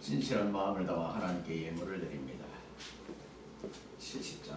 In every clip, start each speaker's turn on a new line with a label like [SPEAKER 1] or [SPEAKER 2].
[SPEAKER 1] 진실한 마음을 담아 하나님께 예물을 드립니다. 70장.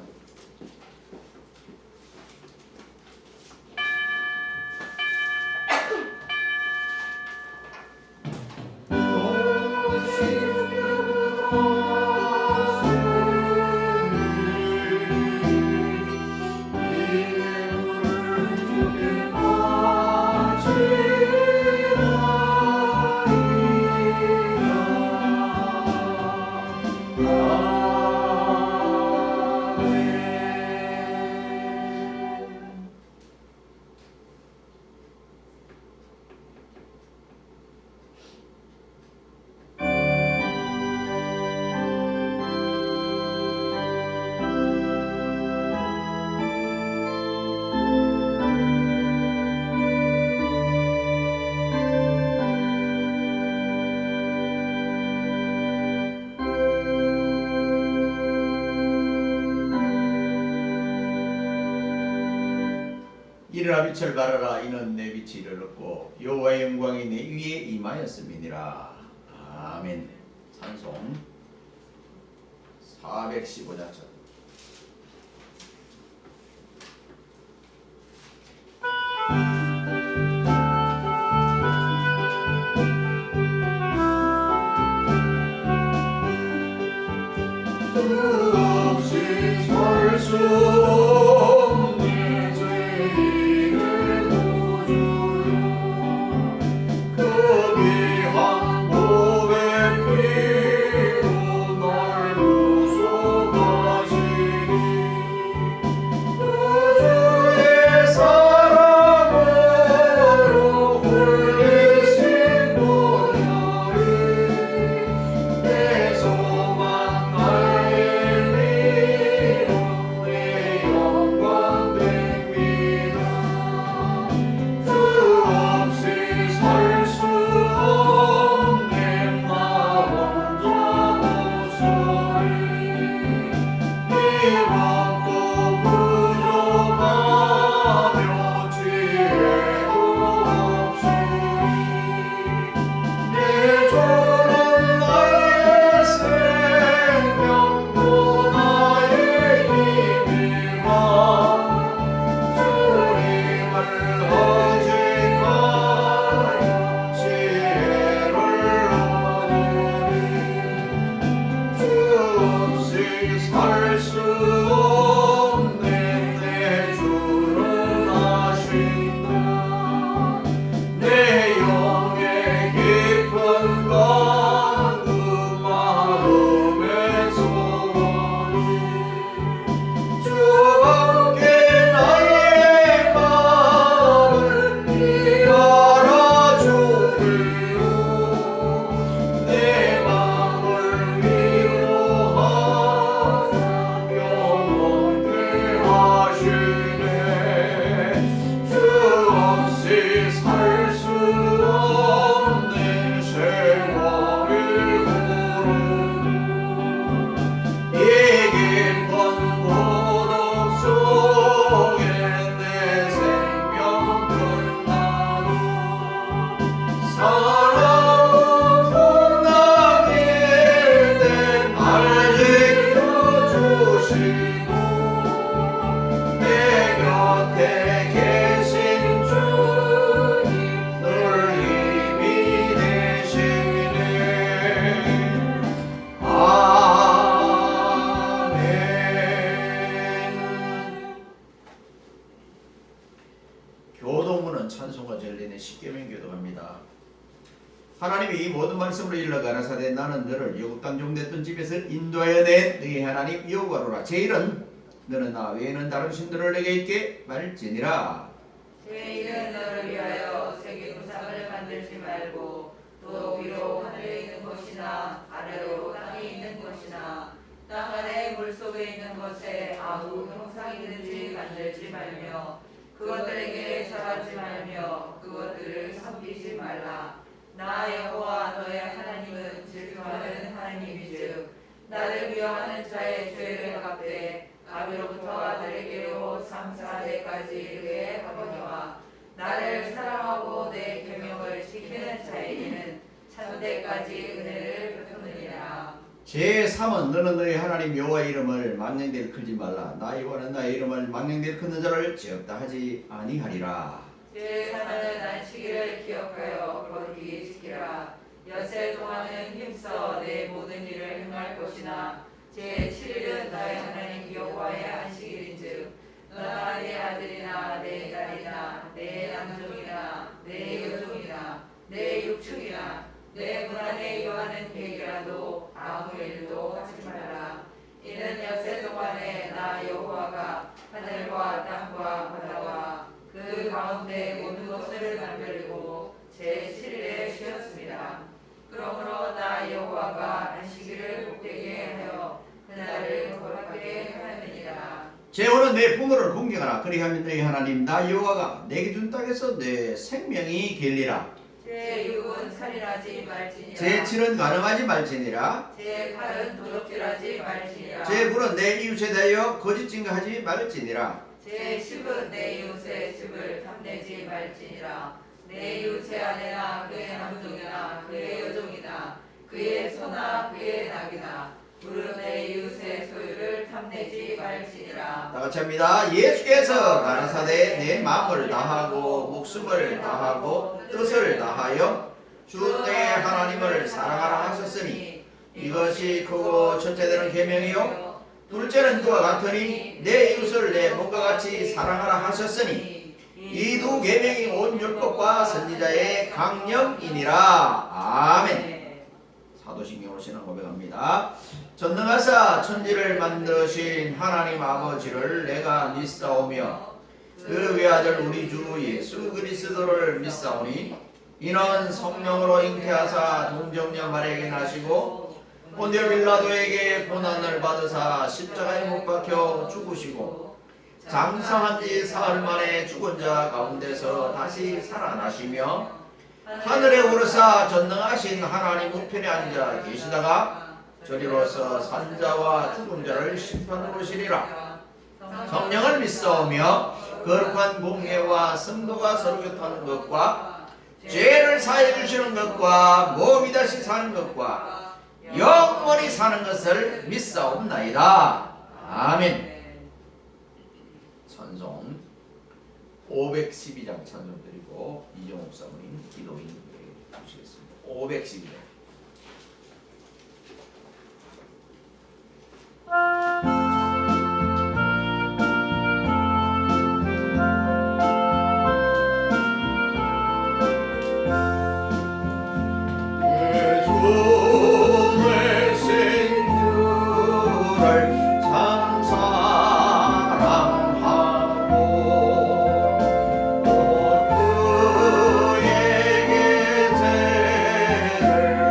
[SPEAKER 1] 일어나 빛을 발하라. 이는 내 빛이 이르렀고 여호와의 영광이 내 위에 임하였음이니라. 아멘. 찬송 415장.
[SPEAKER 2] 없이 살 수 없는 죄인을 구주여 그 귀한 보배 피로 날 구속하시니 그 주의 사랑으로 홀리신 보혈이 내 소망 나의 미로 내 영광 됩니다. 주 없이 살 수 없네 나 혼자 목소리 이것도 부족하며 지혜도 없으니 내 주는 나의 생명 또 나의 힘이라 주님을 의지하여 지혜를 얻으리 주 없이 살 수 없네 내 주는 아신다 내 영의 깊은 강구 마음의 소원이 주밖에 나의 마음을 알아주리요 내 마음을 위로하사 영원케 하시네 주 없이 살 수 없네 세월이 흐르고 이 깊은 고독 속에 내 생명 끝나도 사랑은 풍랑일 때 날 지켜주시고 내 곁에 계신 주님 늘 힘이 되시네. 아멘.
[SPEAKER 1] 교동문은 찬송과 전례는 십계명 교도합니다. 하나님이 이 모든 말씀으로 일러 가라사대 나는 너를 여국 강종됐던 집에서 인도하여 낸 너희 하나님 여호와로라. 제1은 너는 나 외에는 다른 신들을 내게 있게 말지니라.
[SPEAKER 3] 제1은 너를 위하여 세계 우상을 만들지 말고 또 위로 하늘에 있는 것이나 아래로 땅에 있는 것이나 땅 아래 물속에 있는 것에 아무 형상이든지 만들지 말며 그것들에게 절하지 말며 그것들을 섬기지 말라. 나 여호와 너의 하나님은 질투하는 하나님이즉 나를 미워하는 자의 죄를 갚되 아비로부터 아들에게로 3, 4대까지 이르게 하거니와 나를 사랑하고 내 계명을 지키는 자에게는 한때까지 은혜를 베푸느니라.
[SPEAKER 1] 제3은 너는 너희 하나님 여호와의 이름을 망령되이 크지 말라. 나 여호와는 나의 이름을 망령되이 크는 자를 죄없다 하지 아니하리라.
[SPEAKER 3] 제4는 안식일을 기억하여 거룩히 지키라. 엿새 동안은 힘써 내 모든 일을 행할 것이나 제7일은 너의 하나님 여호와의 안식일인즉 너나 내 아들이나 내 딸이나 내 남종이나 내 여종이나 내 육축이나 내 문 안에 요하는 계기라도 아무 일도 하지 말라. 이는 엿새 동안에 나 여호와가 하늘과 땅과 바다와 그 가운데 모든 것을 만들고 제7일에 쉬었습니다. 그러므로 나 여호와가 안식일을 복되게 하여 그날을 거룩하게 하느니라.
[SPEAKER 1] 제5는 내 부모를 공경하라. 그리하면 너희 하나님 나 여호와가 내게 준 땅에서 내 생명이 길리라.
[SPEAKER 3] 제6은 살인하지 말지니라.
[SPEAKER 1] 제7은 가늠하지 말지니라.
[SPEAKER 3] 제8은 도적질하지 말지니라.
[SPEAKER 1] 제9는 내 이웃에 대하여 거짓 증거하지 말지니라.
[SPEAKER 3] 제10은 내 이웃의 집을 탐내지 말지니라. 내 이웃의 아내나 그의 남종이나 그의 여종이나 그의 소나 그의 낙이나 무릇 내 이웃의 소유를 탐내지 말지니라.
[SPEAKER 1] 다 같이 합니다. 예수께서 가라사대 내 마음을 다하고 목숨을 다하고 뜻을 다하여 주 내 하나님을 사랑하라 하셨으니 이것이 크고 첫째되는 계명이요 둘째는 그와 같으니 내 이웃을 내 몸과 같이 사랑하라 하셨으니 이 두 계명이 온 율법과 선지자의 강령이니라. 아멘. 사도신경으로 신앙 고백합니다. 전능하사 천지를 만드신 하나님 아버지를 내가 믿사오며 그 외아들 우리 주 예수 그리스도를 믿사오니 이는 성령으로 잉태하사 동정녀 마리아에게 나시고 본디오 빌라도에게 고난을 받으사 십자가에 못 박혀 죽으시고 장사한 지 사흘 만에 죽은 자 가운데서 다시 살아나시며 하늘에 오르사 전능하신 하나님 우편에 앉아 계시다가 저리로서 산자와 죽은 자를 심판하러 오시리라. 성령을 믿사오며 거룩한 공예와 성도가 서로 교통하는 것과 죄를 사해 주시는 것과 몸이 다시 사는 것과 영원히 사는 것을 믿사옵나이다. 아멘. 찬송 512장 찬송 드리고 이정옥 사모님 기도인 주시겠습니다. 512장.
[SPEAKER 2] 또 그에게 죄를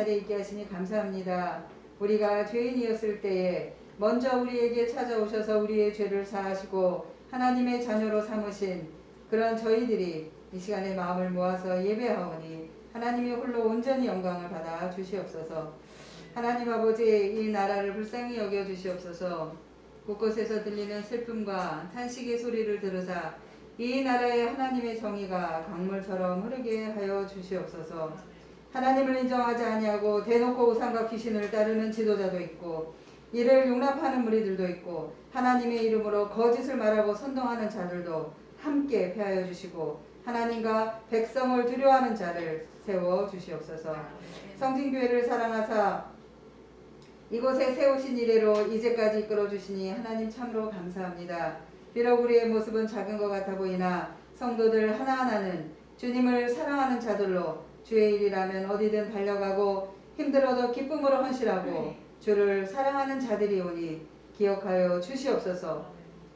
[SPEAKER 4] 자리에 있게 하시니 감사합니다. 우리가 죄인이었을 때에 먼저 우리에게 찾아오셔서 우리의 죄를 사하시고 하나님의 자녀로 삼으신 그런 저희들이 이 시간에 마음을 모아서 예배하오니 하나님이 홀로 온전히 영광을 받아 주시옵소서. 하나님 아버지, 이 나라를 불쌍히 여겨 주시옵소서. 곳곳에서 들리는 슬픔과 탄식의 소리를 들으사 이 나라에 하나님의 정의가 강물처럼 흐르게 하여 주시옵소서. 하나님을 인정하지 아니하고 대놓고 우상과 귀신을 따르는 지도자도 있고 이를 용납하는 무리들도 있고 하나님의 이름으로 거짓을 말하고 선동하는 자들도 함께 패하여 주시고 하나님과 백성을 두려워하는 자를 세워 주시옵소서. 성진교회를 사랑하사 이곳에 세우신 이래로 이제까지 이끌어 주시니 하나님 참으로 감사합니다. 비록 우리의 모습은 작은 것 같아 보이나 성도들 하나하나는 주님을 사랑하는 자들로 주의 일이라면 어디든 달려가고 힘들어도 기쁨으로 헌신하고 주를 사랑하는 자들이 오니 기억하여 주시옵소서.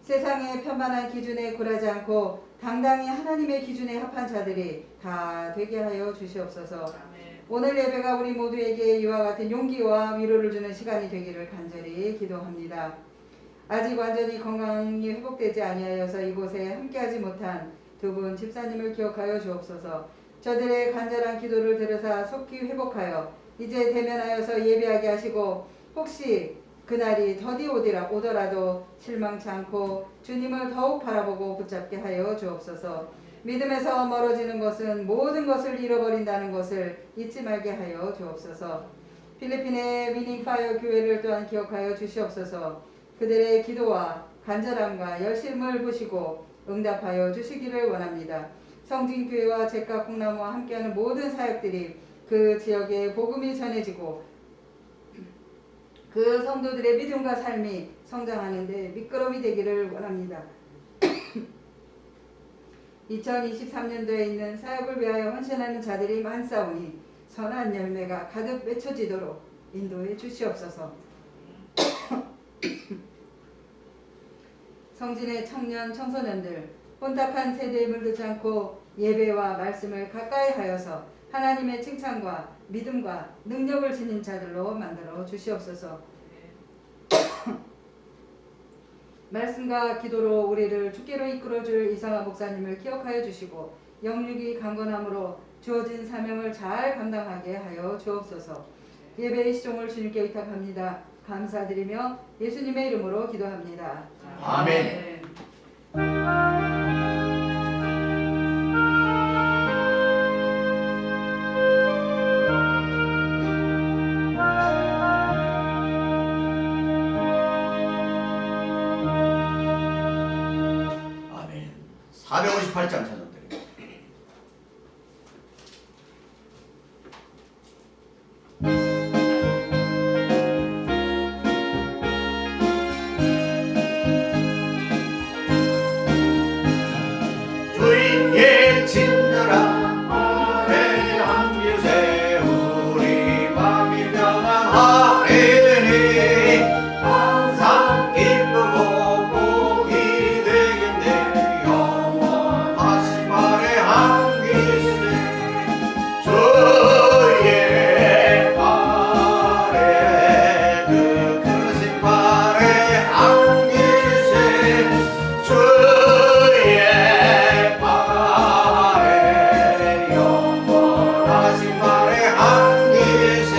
[SPEAKER 4] 세상의 편만한 기준에 굴하지 않고 당당히 하나님의 기준에 합한 자들이 다 되게 하여 주시옵소서. 오늘 예배가 우리 모두에게 이와 같은 용기와 위로를 주는 시간이 되기를 간절히 기도합니다. 아직 완전히 건강이 회복되지 아니하여서 이곳에 함께하지 못한 두 분 집사님을 기억하여 주옵소서. 저들의 간절한 기도를 들으사 속히 회복하여 이제 대면하여서 예배하게 하시고 혹시 그날이 더디 오더라도 실망치 않고 주님을 더욱 바라보고 붙잡게 하여 주옵소서. 믿음에서 멀어지는 것은 모든 것을 잃어버린다는 것을 잊지 말게 하여 주옵소서. 필리핀의 위닝파이어 교회를 또한 기억하여 주시옵소서. 그들의 기도와 간절함과 열심을 보시고 응답하여 주시기를 원합니다. 성진교회와 제가 콩나무와 함께하는 모든 사역들이 그 지역에 복음이 전해지고 그 성도들의 믿음과 삶이 성장하는 데 미끄럼이 되기를 원합니다. 2023년도에 있는 사역을 위하여 헌신하는 자들이 많사오니 선한 열매가 가득 맺혀지도록 인도해 주시옵소서. 성진의 청년 청소년들 혼탁한 세대에 물들지 않고 예배와 말씀을 가까이 하여서 하나님의 칭찬과 믿음과 능력을 지닌 자들로 만들어 주시옵소서. 말씀과 기도로 우리를 주께로 이끌어줄 이상하 목사님을 기억하여 주시고 영육이 강건함으로 주어진 사명을 잘 감당하게 하여 주옵소서. 예배의 시종을 주님께 의탁합니다. 감사드리며 예수님의 이름으로 기도합니다.
[SPEAKER 1] 아멘. 아멘. 458장 찬송드립니다. 주인의 친절한 내 안기세 우리 마음이 평안하리니 항상 기쁘고 복이 되겠네 영원하신 발의 안기세 주의 발에 그 크신 발의 안기세 주의 영원하신 발의 안기세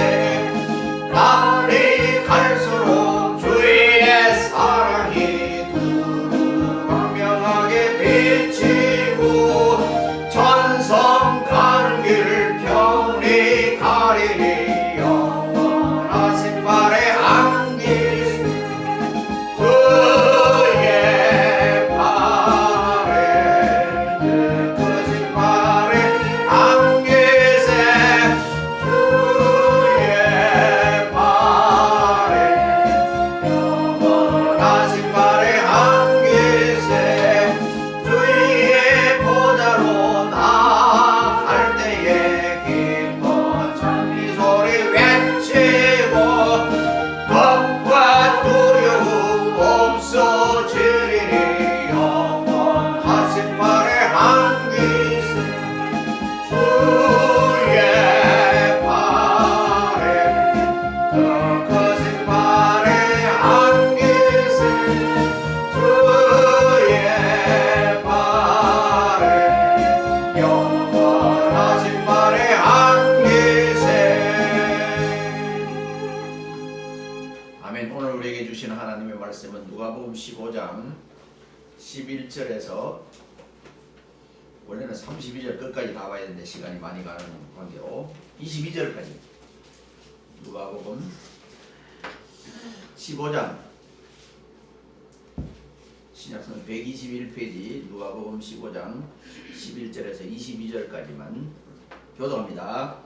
[SPEAKER 1] 말씀은 누가복음 15장 11절에서 원래는 32절 끝까지 다 봐야 되는데 시간이 많이 가는 관계로 22절까지 누가복음 15장 신약성경 121페이지 누가복음 15장 11절에서 22절까지만 교도합니다.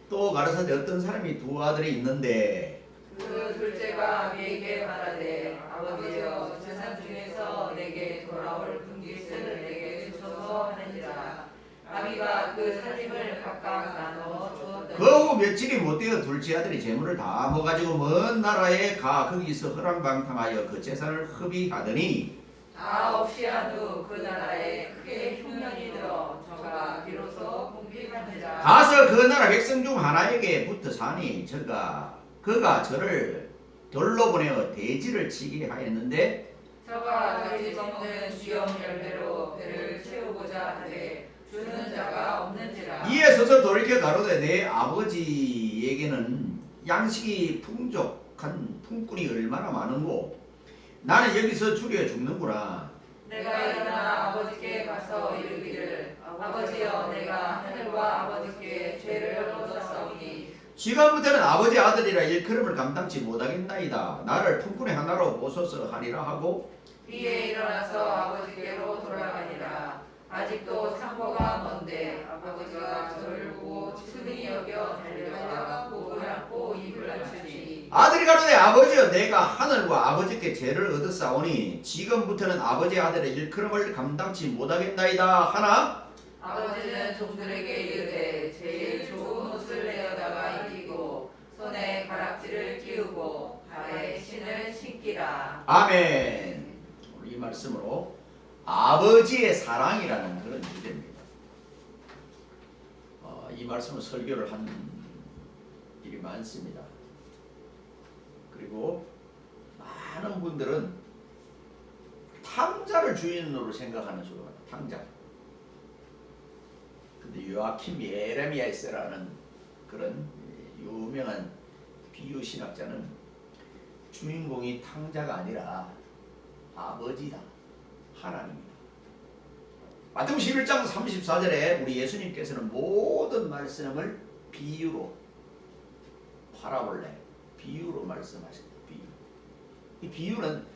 [SPEAKER 1] 또 가라사대 어떤 사람이 두 아들이 있는데
[SPEAKER 3] 그 둘째가 아비에게 말하되 아버지여 재산 중에서 내게 돌아올 분깃을 내게 주소서 하는지라. 아비가 그 살림을 각각 나눠 주었더니
[SPEAKER 1] 그 후 며칠이 못되어 둘째 아들이 재물을 다 모아가지고 먼 나라에 가 거기서 허랑방탕하여 그 재산을 흡입하더니
[SPEAKER 3] 없이 한 후 그 나라에 크게 흉년이 들어 저가 비로소 궁핍한지라.
[SPEAKER 1] 가서 그 나라 백성 중 하나에게 붙어 사니 그가 저를 돌로 보내어 돼지를 치게 하였는데
[SPEAKER 3] 저가 돼지 먹는 쥐염 열매로 배를 채우고자 하되 주는 자가 없는지라.
[SPEAKER 1] 이에 서서 돌이켜 가로되 내 아버지에게는 양식이 풍족한 품꾼이 얼마나 많은고 나는 여기서 줄여 죽는구나.
[SPEAKER 3] 내가 일어나 아버지께 가서 이르기를 아버지여 내가 하늘과 아버지께 죄를 얻었사오니
[SPEAKER 1] 지금부터는 아버지 아들이라 일컬음을 감당치 못하겠나이다. 나를 품꾼의 하나로 보소서 하리라 하고
[SPEAKER 3] 이에 일어나서 아버지께로 돌아가니라. 아직도 상고가 먼데 아버지가 저를 보고 친히 여겨 달려가 목을 안고 입을 낮추니
[SPEAKER 1] 아들이 가로되 아버지여 내가 하늘과 아버지께 죄를 얻었사오니 지금부터는 아버지 아들의 일컬음을 감당치 못하겠나이다 하나
[SPEAKER 3] 아버지는 종들에게 이르되 제일 좋은 옷을 내어다가 입히고 손에 가락지를 끼우고 발에 신을 신기라.
[SPEAKER 1] 아멘. 오늘 이 말씀으로 아버지의 사랑이라는 그런 주제입니다. 이 말씀을 설교를 한 일이 많습니다. 그리고 많은 분들은 탕자를 주인으로 생각하는 수가 많아요. 탕자. 근데 요아킴 예레미야스라는 그런 유명한 비유 신학자는 주인공이 탕자가 아니라 아버지다. 하나님이다. 마태복음 11장 34절에 우리 예수님께서는 모든 말씀을 비유로 파라볼레 비유로 말씀하셨다. 비유. 이 비유는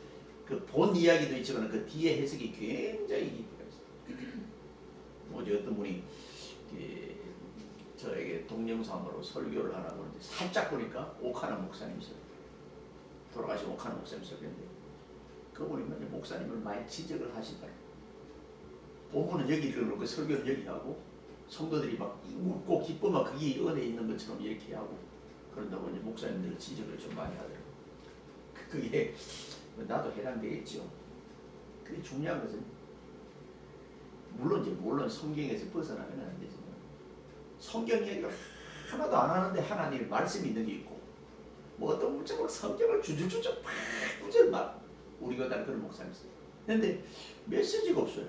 [SPEAKER 1] 그 본 이야기도 있지만 그 뒤에 해석이 굉장히 깊이가 있어요. 어제 어떤 분이 저에게 동영상으로 설교를 하라고 하는데 살짝 보니까 오카나 목사님이세요. 돌아가신 오카나 목사님 설교인데 그분이 목사님을 많이 지적을 하신다. 본문은 여기 읽어놓고 설교는 여기 하고 성도들이 막 웃고 기쁘면 그게 은혜 있는 것처럼 이렇게 하고 그런다고 이제 목사님들 지적을 좀 많이 하더라고요. 그게 나도 해당되겠죠. 그게 중요한 것은 물론 성경에서 벗어나면 안 되지만 성경 이야기를 하나도 안 하는데 하나님 말씀이 있는 게 있고 뭐 어떤 문자로 성경을 주저주저 팍 구절 막 우리가 다 그런 목사님 있어요. 그런데 메시지가 없어요.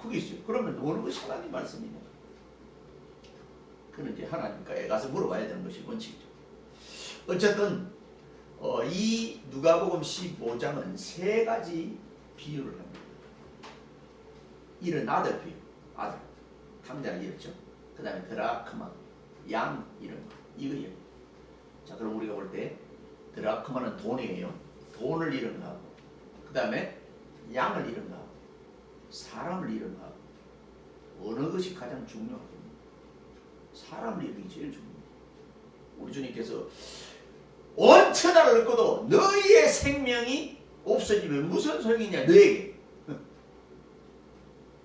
[SPEAKER 1] 그게 있어요. 그러면 어느 것이 하나님 말씀이냐? 그는 이제 하나님께 가서 물어봐야 되는 것이 원칙이죠. 어쨌든 이 누가복음 15장은 세 가지 비유를 합니다. 이런 아들 비유, 아들, 탕자를 잃었죠. 그 다음에 드라크마, 양 이런 거, 이거예요. 자, 그럼 우리가 볼 때 드라크마는 돈이에요. 돈을 잃은 거하고, 그 다음에 양을 잃은 거하고, 사람을 잃은 거하고, 어느 것이 가장 중요하겠냐? 사람을 잃는 게 제일 중요해요. 우리 주님께서 온 천하를 얻고도 너희의 생명이 없어지면 무슨 소용이냐? 너에게.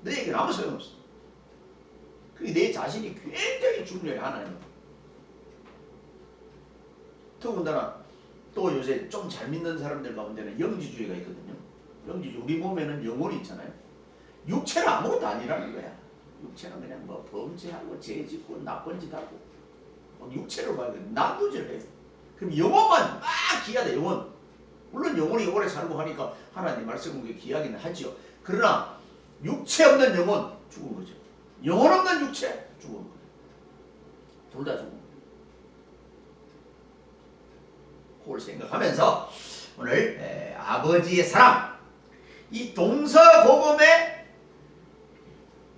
[SPEAKER 1] 너에게는 아무 소용없어. 그게 내 자신이 굉장히 중요해, 하나님. 더군다나 또 요새 좀 잘 믿는 사람들 가운데는 영지주의가 있거든요. 영지주의, 우리 몸에는 영혼이 있잖아요. 육체는 아무것도 아니라는 거야. 육체는 그냥 뭐 범죄하고 죄짓고 나쁜 짓하고 육체로 봐야 돼. 나쁘지를 해. 그럼 영혼만 막 귀하다. 영혼. 물론 영혼이 오래 살고 하니까 하나님 말씀은 게 귀하기는 하지요. 그러나 육체 없는 영혼 죽은 거죠. 영혼 없는 육체 죽은 거죠. 둘 다 죽은 거예요. 그걸 생각하면서 오늘 아버지의 사랑, 이 동서고금의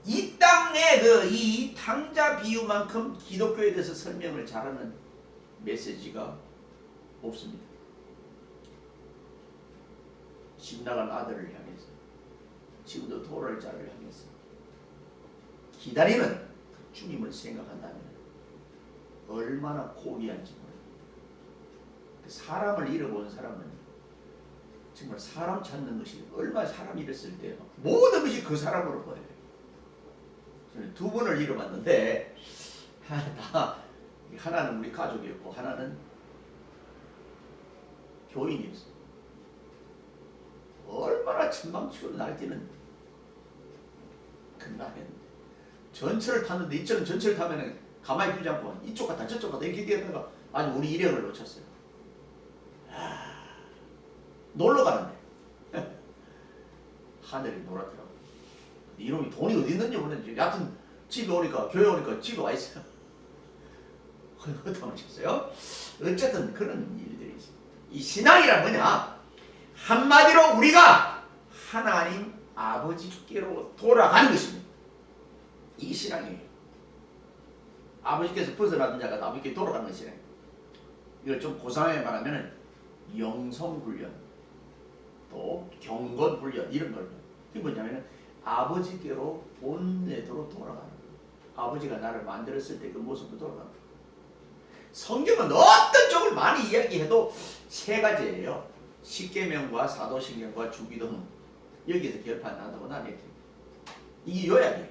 [SPEAKER 1] 이 땅의 이 탕자 비유만큼 기독교에 대해서 설명을 잘하는 메시지가 없습니다. 집 나간 아들을 향해서, 지금도 돌을 자를 향해서 기다리는 주님을 생각한다면 얼마나 고귀한지 몰라요. 사람을 잃어본 사람은 정말 사람 찾는 것이, 얼마나 사람이 잃었을 때 모든 것이 그 사람으로 보여요. 저는 두 분을 잃어봤는데 하나는 우리 가족이었고 하나는 교인이었어요. 얼마나 천방치고 날뛰는 그날이었는데, 전철을 탔는데 이쪽은 전철을 타면 가만히 두지 않고 이쪽 갔다 저쪽 갔다 이렇게 되다가 아주 우리 일행을 놓쳤어요. 놀러 가는데 하늘이 노랗더라고. 이놈이 돈이 어디 있는지 모르는지, 여하튼 집에 오니까, 교회 오니까 집에 와 있어요. 허탕을 쳤어요. 어쨌든 그런 일들이 있어요. 이 신앙이란 뭐냐? 한마디로 우리가 하나님 아버지께로 돌아가는 것입니다. 이 신앙이에요. 아버지께서 벗어나던 자가 아버지께 돌아가는 것이네. 이걸 좀 고상하게 말하면 영성훈련, 또 경건훈련, 이런 걸. 이게 뭐냐면 아버지께로 본래대로 돌아가는 거예요. 아버지가 나를 만들었을 때 그 모습으로 돌아가는 거예요. 성경은 어떤 쪽을 많이 이야기해도 세 가지예요. 십계명과 사도신경과 주기도문, 여기에서 결판난다고 나는 이렇게. 이게 요약이에요.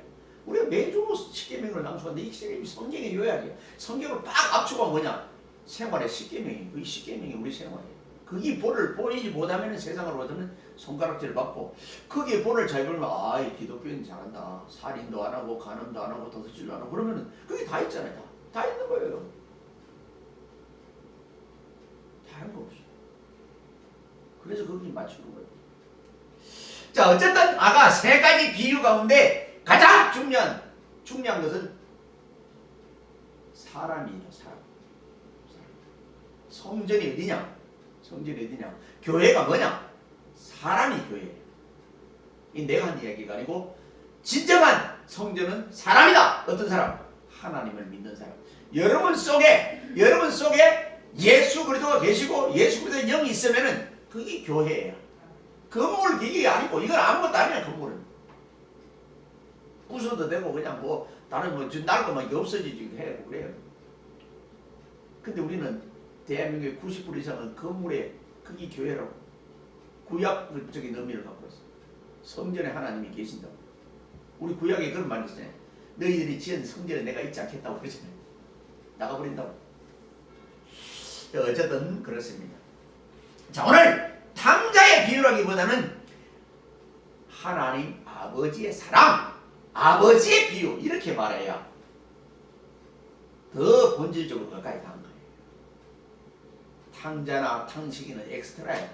[SPEAKER 1] 우리가 매주 십계명을 낭송하는데 이 십계명이 성경의 요약이에요. 성경을 딱 압축한 뭐냐? 생활의 십계명이, 그 십계명이 우리 생활이에요. 거기 본을 보이지 못하면 세상을 얻으면 손가락질을 받고, 거기에 본을 잘 보면 이 기독교인 잘한다. 살인도 안 하고 간음도 안 하고 도둑질도 안 하고, 그러면은 그게 다 있잖아요. 다 있는 거예요. 다른 거 없어요. 그래서 거기 맞추는 거예요. 자, 어쨌든 아까 세 가지 비유 가운데 가장 중요한 것은 사람이죠. 사람. 성전이 어디냐? 성전이 어디냐? 교회가 뭐냐? 사람이 교회예요. 이 내가 한 이야기가 아니고 진정한 성전은 사람이다. 어떤 사람? 하나님을 믿는 사람. 여러분 속에 예수 그리스도가 계시고 예수 그리스도의 영이 있으면은 그게 교회예요. 건물 기계 아니고, 이건 아무것도 아니야. 건물은 부숴도 되고 그냥 뭐 다른 뭐 낡으면 없어지지 해고 그래요. 근데 우리는 대한민국의 90% 이상은 건물에, 그게 교회라고 구약적인 의미를 갖고 있어. 성전에 하나님이 계신다고. 우리 구약에 그런 말이 있어요. 너희들이 지은 성전에 내가 있지 않겠다고 그러잖아요. 나가버린다고. 어쨌든 그렇습니다. 자, 오늘 탕자의 비유라기보다는 하나님 아버지의 사랑, 아버지의 비유, 이렇게 말해야 더 본질적으로 가까이 간 거예요. 탕자나 탕식이는 엑스트라야.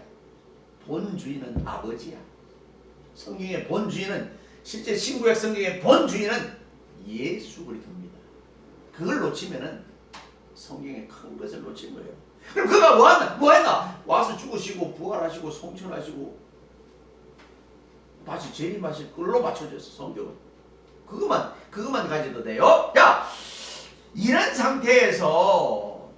[SPEAKER 1] 본주인은 아버지야. 성경의 본주인은, 실제 신구약 성경의 본주인은 예수 그리스도입니다. 그걸 놓치면은 성경의 큰 것을 놓친 거예요. 그럼 그가 뭐 했나? 와서 죽으시고 부활하시고 성천하시고 다시 재림하실 걸로 맞춰졌어. 성경은 그것만 가져도 돼요. 자, 이런 상태에서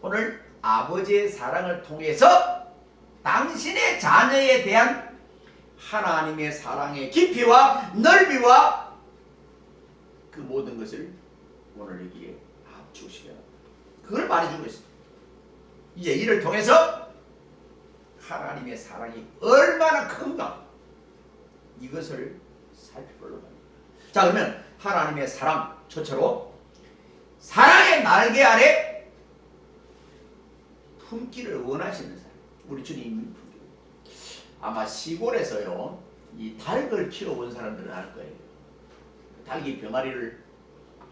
[SPEAKER 1] 오늘 아버지의 사랑을 통해서 당신의 자녀에 대한 하나님의 사랑의 깊이와 넓이와 그 모든 것을 오늘 여기에 압축시켜요. 그걸 말해주고 있습니다. 이제 이를 통해서 하나님의 사랑이 얼마나 큰가, 이것을 살펴보려고 합니다. 자, 그러면 하나님의 사랑, 첫째로 사랑의 날개 아래 품기를 원하시는 사람, 우리 주님이 품기. 아마 시골에서요, 이 닭을 키워본 사람들은 알 거예요. 닭이 병아리를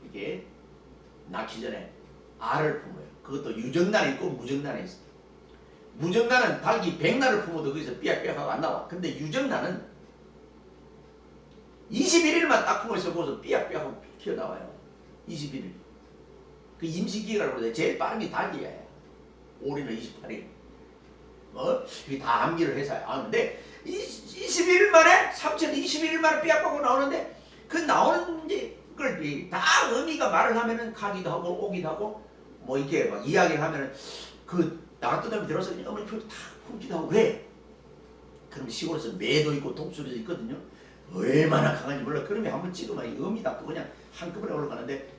[SPEAKER 1] 이게 낳기 전에 알을 품어요. 그것도 유정란이 있고 무정란이 있어요. 무정란은 닭이 100날을 품어도 거기서 삐약삐약하고 안 나와. 근데 유정란은 21일만 딱 품어 있어 거기서 삐약삐약하고 튀어나와요. 21일. 그 임시기간으로 제일 빠른 게 닭이에요. 올해는 28일. 이게 다 암기를 해서 하는데 21일 만에 3021일 만에 삐약하고 나오는데 그 나오는 이제 그걸 다 의미가 말을 하면은 가기도 하고 오기도 하고 뭐 이렇게 막 이야기를 하면은 그 나갔던 다음에 들어서 그냥 어머니 표를 다 품기도 하고 왜? 그럼 시골에서 매도 있고 독수리도 있거든요. 얼마나 강한지 몰라. 그러면 한번 찍으면 이 음이다 또 그냥 한꺼번에 올라가는데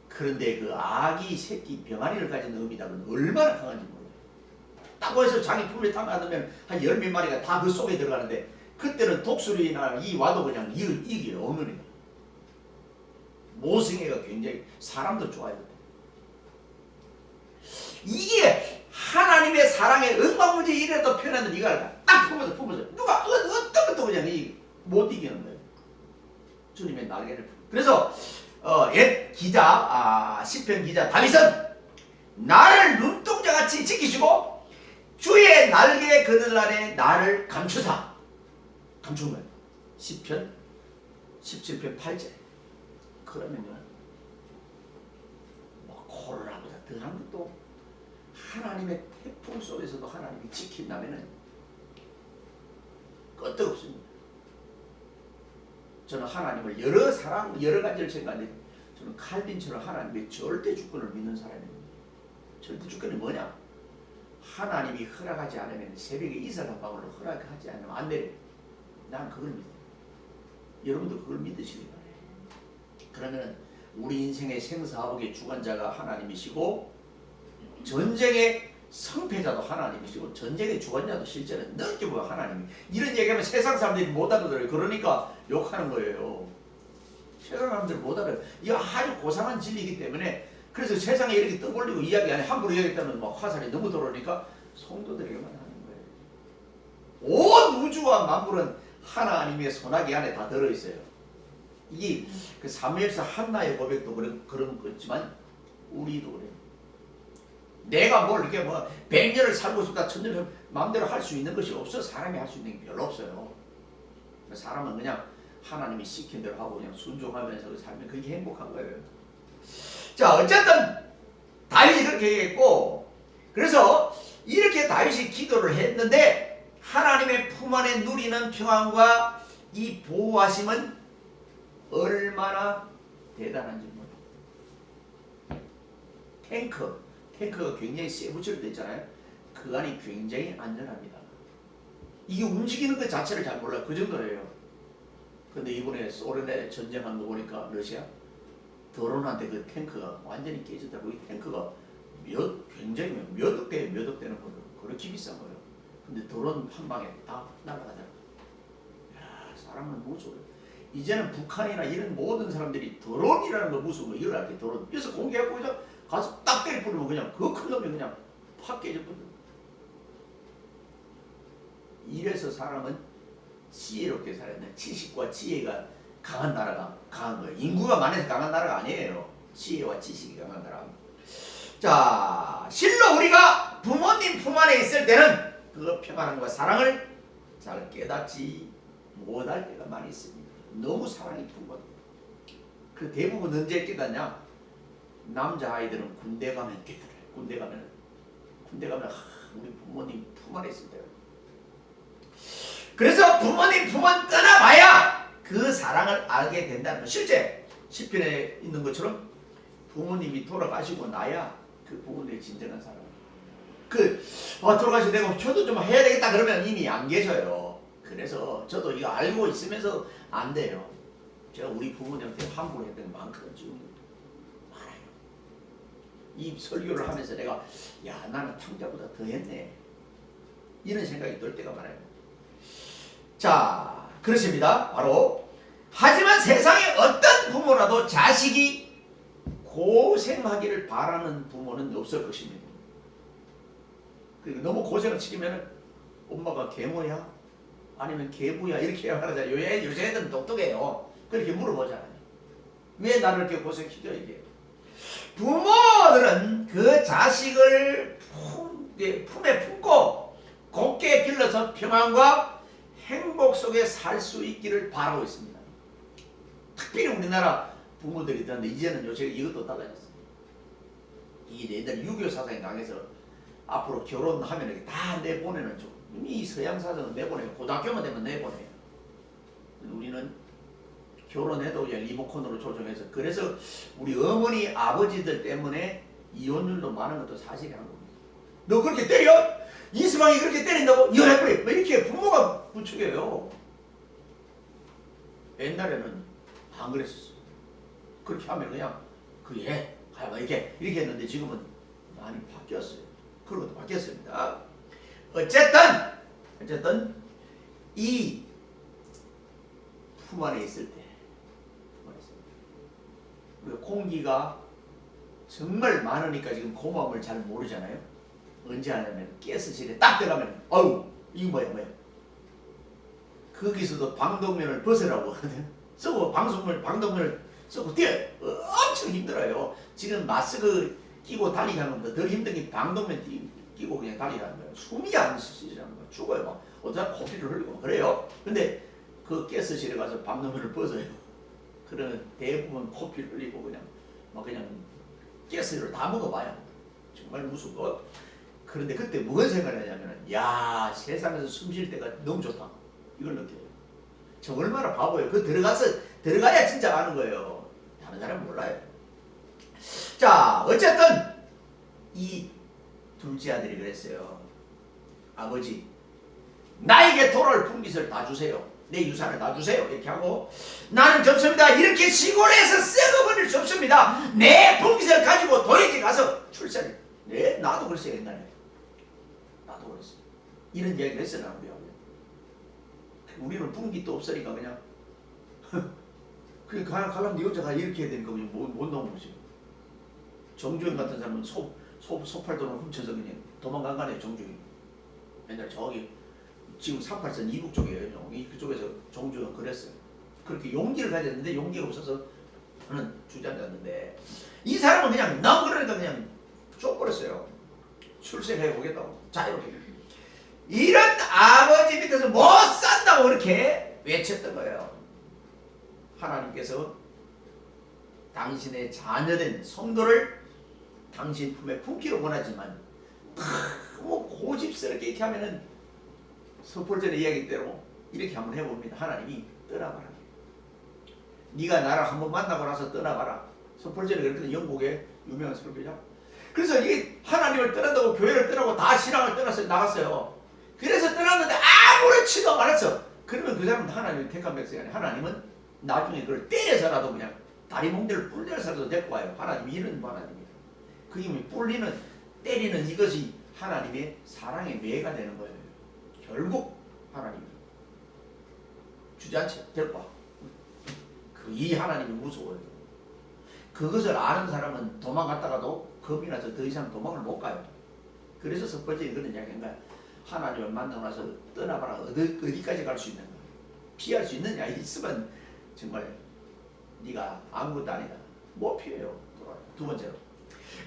[SPEAKER 1] 그런데 그 아기 새끼 병아리를 가진 음이다는 얼마나 강한지 몰라. 딱 해서 자기 품에 딱 놔두면 한 10몇 마리가 다 그 속에 들어가는데 그때는 독수리나 이 와도 그냥 이겨요. 어머니가. 모성애가 굉장히 사람도 좋아요. 이게 하나님의 사랑의 응방무지 이래도 표현하는 이걸 딱 품어서 누가 어떤 것도 그냥 못 이기는 거예요. 주님의 날개를. 그래서 옛 기자 시편 기자 다윗은 나를 눈동자같이 지키시고 주의 날개 그늘아래 나를 감추사 감춘 거예요. 시편 17편 8절. 그러면요 뭐 코로나보다 더한 것도 하나님의 태풍 속에서도 하나님이 지킨다면은 끄떡 없습니다. 저는 하나님을 여러 가지를 생각하는데 저는 칼빈처럼 하나님의 절대 주권을 믿는 사람입니다. 절대 주권이 뭐냐? 하나님이 허락하지 않으면 새벽에 이슬 한 방울로 허락하지 않으면 안 내려. 난 그걸 믿어요. 여러분도 그걸 믿으시기 바랍니다. 그러면 우리 인생의 생사화복의 주관자가 하나님이시고 전쟁의 성패자도 하나님이시고 전쟁의 주관자도 실제는 넓게 보면 하나님이. 이런 얘기하면 세상 사람들이 못 알아들어요. 그러니까 욕하는 거예요. 세상 사람들이 못 알아요. 이거 아주 고상한 진리이기 때문에 그래서 세상에 이렇게 떠올리고 이야기 안에 함부로 이야기했다면 막 화살이 너무 들어오니까 성도들에게만 하는 거예요. 온 우주와 만물은 하나님의 손아귀 안에 다 들어있어요. 이게 그 사무엘서 한나의 고백도 그런 거지만 우리도 그래요. 내가 뭘 이렇게 뭐 100년을 살고 싶다 1000년을 마음대로 할 수 있는 것이 없어. 사람이 할 수 있는 게 별로 없어요. 사람은 그냥 하나님이 시킨 대로 하고 그냥 순종하면서 살면 그게 행복한 거예요. 자 어쨌든 다윗이 그렇게 얘기했고 그래서 이렇게 다윗이 기도를 했는데 하나님의 품 안에 누리는 평안과 이 보호하심은 얼마나 대단한지 몰라요. 탱크가 굉장히 세부처럼 있잖아요. 그 안이 굉장히 안전합니다. 이게 움직이는 것 자체를 잘 몰라요. 그 정도예요. 근데 이번에 소련에 전쟁한 거 보니까 러시아 드론한테 그 탱크가 완전히 깨졌다고. 이 탱크가 굉장히 몇 억 대는 거예요. 그렇게 비싼 거예요. 근데 드론 한 방에 다 날아가잖아요. 야, 사람은 무서워요. 이제는 북한이나 이런 모든 사람들이 드론이라는 거 무서운 거 이걸 알게. 드론. 그래서 공개하고 그냥 가서 딱 때려 부르면 그냥 그 큰 놈이 그냥 팍 깨져버려요. 이래서 사람은 지혜롭게 살았네. 지식과 지혜가 강한 나라가 강한 거예요. 인구가 많아서 강한 나라가 아니에요. 지혜와 지식이 강한 나라. 자, 실로 우리가 부모님 품 안에 있을 때는 그 평안함과 사랑을 잘 깨닫지 못할 때가 많이 있습니다. 너무 사랑이 풍부하다. 그 대부분 언제 깨닫냐? 남자아이들은 군대 가면 깨달아요. 군대 가면 우리 부모님 품 안에 있을 때요. 그래서 부모님 품은 떠나봐야 그 사랑을 알게 된다는 거. 실제 시편에 있는 것처럼 부모님이 돌아가시고 나야 그 부모님의 진정한 사랑. 돌아가시고 내가 효도 좀 해야 되겠다 그러면 이미 안 계셔요. 그래서 저도 이거 알고 있으면서 안 돼요. 제가 우리 부모님한테 함부로 했던 만큼 지금 많아요. 이 설교를 하면서 내가 야 나는 탕자보다 더 했네 이런 생각이 들 때가 많아요. 자 그렇습니다. 바로 하지만 세상에 어떤 부모라도 자식이 고생하기를 바라는 부모는 없을 것입니다. 너무 고생을 시키면 엄마가 계모야 아니면 계부야 이렇게 말하잖아요. 요새 애들은 똑똑해요. 그렇게 물어보잖아요. 왜 나를 이렇게 고생시켜 이게. 부모들은 그 자식을 품에 품고 곱게 길러서 평안과 행복 속에 살 수 있기를 바라고 있습니다. 특별히 우리나라 부모들이 있는데 이제는 요새 이것도 달라졌어요. 이게 옛날 유교 사상에 강해서 앞으로 결혼하면 다 내보내는 쪽. 이미 서양 사정은 내보내요. 고등학교만 되면 내보내요. 우리는 결혼해도 그냥 리모컨으로 조정해서, 그래서 우리 어머니 아버지들 때문에 이혼율도 많은 것도 사실이 한 겁니다. 너 그렇게 때려? 이스방이 그렇게 때린다고? 이혼해버려! 뭐 이렇게 부모가 부추겨요. 옛날에는 안 그랬었어. 그렇게 하면 그냥 그게 뭐 이렇게 했는데 지금은 많이 바뀌었어요. 그런 것도 바뀌었습니다. 어쨌든 이 품 안에 있을 때 우리가 공기가 정말 많으니까 지금 고마움을 잘 모르잖아요. 언제 하냐면 가스실에 딱 들어가면 어우 이거 뭐야 거기서도 방독면을 벗으라고 하거든. 쓰고 방독면을 쓰고 뛰어. 엄청 힘들어요. 지금 마스크 끼고 달리기 하는 것보다 덜 힘든 게 방독면 끼고 그냥 달리기 하는 거예요. 숨이 안 쉬지라는 거예요. 죽어요. 막 어쩌다 코피를 흘리고 그래요. 근데 그 가스실에 가서 방독면을 벗어요. 그러면 대부분 코피를 흘리고 그냥 가스를 다 먹어봐요. 정말 무섭고. 그런데 그때 무슨 생각을 하냐면, 야, 세상에서 숨 쉴 때가 너무 좋다. 이걸 느껴요. 저 얼마나 바보예요. 들어가야 진짜 아는 거예요. 다른 사람은 몰라요. 자, 어쨌든 이 둘째 아들이 그랬어요. 아버지, 나에게 돌아올 풍깃을 다 주세요. 내 유산을 다 주세요. 이렇게 하고, 나는 접습니다. 이렇게 시골에서 썩어버릴 수 없습니다. 내 풍깃을 가지고 도예지 가서 출세를. 네, 나도 그랬어요. 옛날에. 나도 그랬어요. 이런 이야기를 했어요. 나는. 우리는 풍깃도 없으니까 그냥 가려면 네 혼자 가 이렇게 해야 되니까 그냥 못 나오는 거지. 정주영 같은 사람은 소팔도는 훔쳐서 그냥 도망간 거네. 정주영. 옛날 저기 지금 383 이북 쪽이에요. 그쪽에서 정주영 그랬어요. 그렇게 용기를 가졌는데 용기가 없어서 저는 주저앉았는데, 이 사람은 그냥 너무 그러니까 그냥 쫓버렸어요. 출세해 보겠다고. 자유롭게. 이런 아버지 밑에서 못 산다고 그렇게 외쳤던 거예요. 하나님께서 당신의 자녀된 성도를 당신 품에 품기를 원하지만 너무 고집스럽게 이렇게 하면은 서폴전의 이야기대로 이렇게 한번 해봅니다. 하나님이 떠나가라. 네가 나를 한번 만나고 나서 떠나가라. 서폴전이 그랬거든. 영국의 유명한 설교자. 그래서 이게 하나님을 떠난다고 교회를 떠나고 다 신앙을 떠나서 나갔어요. 그래서 떠났는데 아무렇지도 않았어. 그러면 그 사람은 하나님을 택한 백성이 아니에요. 하나님은 나중에 그걸 때려서라도 그냥 다리 몽대를 뿔려서라도 데리고 와요. 하나님이 이런 하나님이에요. 그 힘이 뿔리는 때리는 이것이 하나님의 사랑의 매가 되는 거예요. 결국 하나님이 주저앉혀 데리고 와. 이 하나님이 무서워요. 그것을 아는 사람은 도망갔다가도 겁이 나서 더 이상 도망을 못 가요. 그래서 첫 번째 그런 이야기인가요? 하나님을 만나고 나서 떠나봐라. 어디까지 갈 수 있는가? 피할 수 있느냐? 있으면 정말 네가 아무것도 아니다. 못 피해요. 두 번째로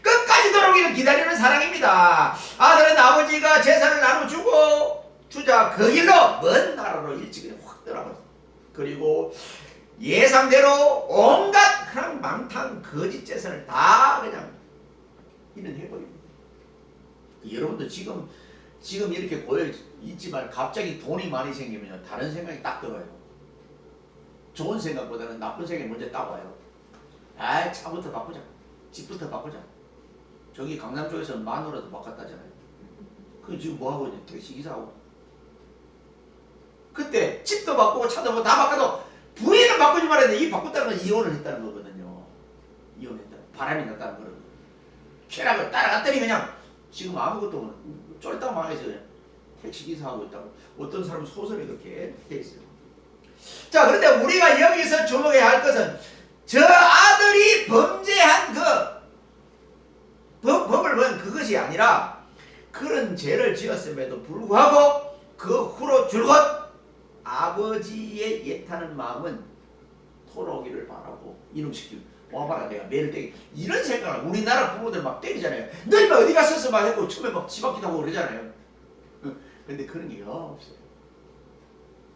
[SPEAKER 1] 끝까지 돌아오기를 기다리는 사랑입니다. 아들은 아버지가 재산을 나눠주고 주자 그 길로 먼 나라로 일찍 그냥 확 떠나버렸어. 그리고 예상대로 온갖 흥망망탕 거짓 재산을 다 그냥 이런 해버립니다. 여러분도 지금 이렇게 고여 있지만 갑자기 돈이 많이 생기면 다른 생각이 딱 들어요. 좋은 생각보다는 나쁜 생각이 먼저 딱 와요. 아, 차부터 바꾸자. 집부터 바꾸자. 저기 강남 쪽에서 마누라도 바꿨다잖아요. 그 지금 뭐하고 있냐? 택시기사하고. 그때 집도 바꾸고 차도 바꾸고 다 바꿔도 부인을 바꾸지 말았는데 이 바꿨다는 건 이혼을 했다는 거거든요. 이혼했다. 바람이 났다는 거거든요. 쾌락을 따라갔더니 그냥 지금 아무것도 쫄딱 망해서 택시기사하고 있다고. 어떤 사람은 소설에 그렇게 돼 있어요. 자, 그런데 우리가 여기서 주목해야 할 것은 저 아들이 범죄한 법을 본 그것이 아니라 그런 죄를 지었음에도 불구하고 그 후로 줄곧 아버지의 애타는 마음은 돌아오기를 바라고 이놈시키고 와봐라 내가 매를 때리 이런 생각을 우리나라 부모들 막 때리잖아요. 너 임마 어디 갔었어 막 하고 처음에 막 집앞기도 하고 그러잖아요. 근데 그런 게 없어요.